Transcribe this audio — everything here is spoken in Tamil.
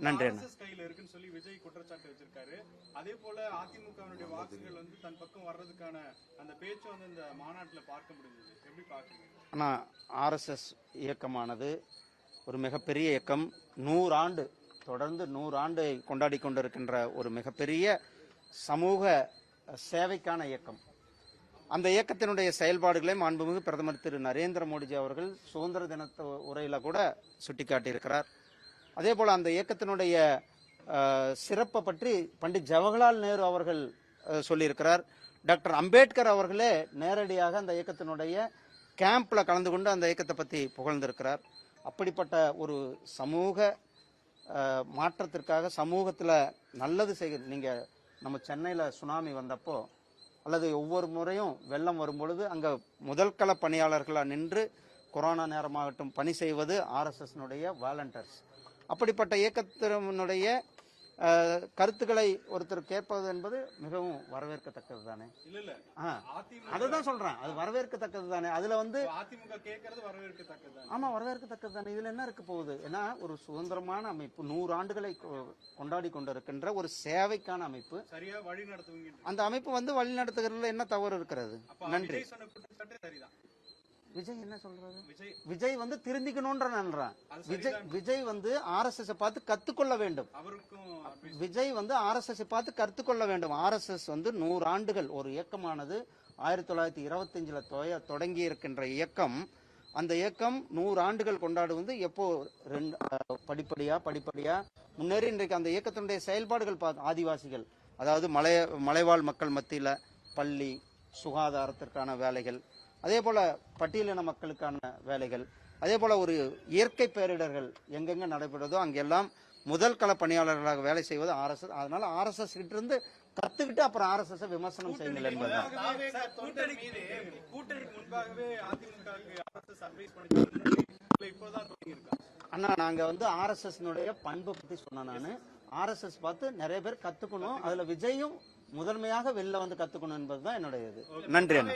நன்றி. கையில இருக்குன்னு சொல்லி விஜய் குற்றச்சாட்டு வச்சிருக்காரு. அதே போல அதிமுகவினுடைய வாக்குகள் தன் பக்கம் வர்றதுக்கான அந்த பேச்சு இந்த மாநாட்டுல பார்க்க முடிஞ்சது. எப்படி பாக்குறீங்க? ஆனா ஆர்எஸ்எஸ் இயக்கமானது ஒரு மிகப்பெரிய இயக்கம். 100 ஆண்டு தொடர்ந்து 100 ஆண்டு கொண்டாடி கொண்டிருக்கின்ற ஒரு மிகப்பெரிய சமூக சேவைக்கான இயக்கம். அந்த இயக்கத்தினுடைய செயல்பாடுகளை மாண்புமிகு பிரதமர் திரு நரேந்திர மோடிஜி அவர்கள் சுதந்திர தின உரையில கூட சுட்டிக்காட்டியிருக்கிறார். அதே போல அந்த இயக்கத்தினுடைய சிறப்பை பற்றி பண்டிட் ஜவஹர்லால் நேரு அவர்கள் சொல்லியிருக்கிறார். டாக்டர் அம்பேத்கர் அவர்களே நேரடியாக அந்த இயக்கத்தினுடைய கேம்ப்ல கலந்து கொண்டு அந்த இயக்கத்தை பற்றி புகழ்ந்திருக்கிறார். அப்படிப்பட்ட ஒரு சமூக மாற்றத்திற்காக சமூகத்தில் நல்லது செய்ய நீங்க நம்ம சென்னையில் சுனாமி வந்தப்போ அல்லது ஒவ்வொரு முறையும் வெள்ளம் வரும்பொழுது அங்கே முதல் கள பணியாளர்களாக நின்று கொரோனா நேரமாகட்டும் பணி செய்வது ஆர்எஸ்எஸ்னுடைய வாலண்டியர்ஸ். அப்படிப்பட்ட இயக்கத்தினுடைய கருத்துக்களை ஒருத்தர் கேட்பது என்பது மிகவும் வரவேற்கத்தக்கது தானே. அதுதான் சொல்றேன், அது வரவேற்கத்தக்கது தானே. அதுல அதிமுக கேட்கறது வரவேற்கத்தக்கது. ஆமா, வரவேற்கத்தக்கது தானே. இதுல என்ன இருக்க போகுது? ஏன்னா ஒரு சுதந்திரமான அமைப்பு 100 ஆண்டுகளை கொண்டாடி கொண்டிருக்கின்ற ஒரு சேவைக்கான அமைப்பு. சரியா வழி நடத்துவீங்க. அந்த அமைப்பு வழி நடத்துகிறதுல என்ன தவறு இருக்கிறது? நன்றி. விஜய் என்ன சொல்றது? விஜய் திருந்திக்கணும்ன்ற நன்றான். விஜய் ஆர்எஸ்எஸ் பார்த்து கத்துக்கொள்ள வேண்டும். விஜய் ஆர்எஸ்எஸ் பார்த்து கற்றுக்கொள்ள வேண்டும். ஆர்எஸ்எஸ் 100 ஆண்டுகள் ஒரு இயக்கமானது 1925 தொடங்கி இருக்கின்ற இயக்கம். அந்த இயக்கம் 100 ஆண்டுகள் கொண்டாடுவது எப்போ படிப்படியா முன்னேறி இன்றைக்கு அந்த இயக்கத்தினுடைய செயல்பாடுகள் ஆதிவாசிகள், அதாவது மலைவாழ் மக்கள் மத்தியில பள்ளி சுகாதாரத்திற்கான வேலைகள், அதே போல பட்டியலின மக்களுக்கான வேலைகள், அதே போல ஒரு இயற்கை பேரிடர்கள் எங்கெங்க நடைபெறுதோ அங்கெல்லாம் முதல் கள பணியாளர்களாக வேலை செய்வது ஆர்எஸ்எஸ். அதனால ஆர்எஸ்எஸ் கிட்ட இருந்து கத்துக்கிட்டு அப்புறம் ஆர்எஸ்எஸ் விமர்சனம் செய்யுங்கள் என்பதுதான். அண்ணா, நாங்க ஆர்எஸ்எஸ் பண்பை பத்தி சொன்ன நானு ஆர்எஸ்எஸ் பார்த்து நிறைய பேர் கத்துக்கணும். அதுல விஜயும் முதன்மையாக வெளில கத்துக்கணும் என்பதுதான் என்னுடைய இது. நன்றி அண்ணா.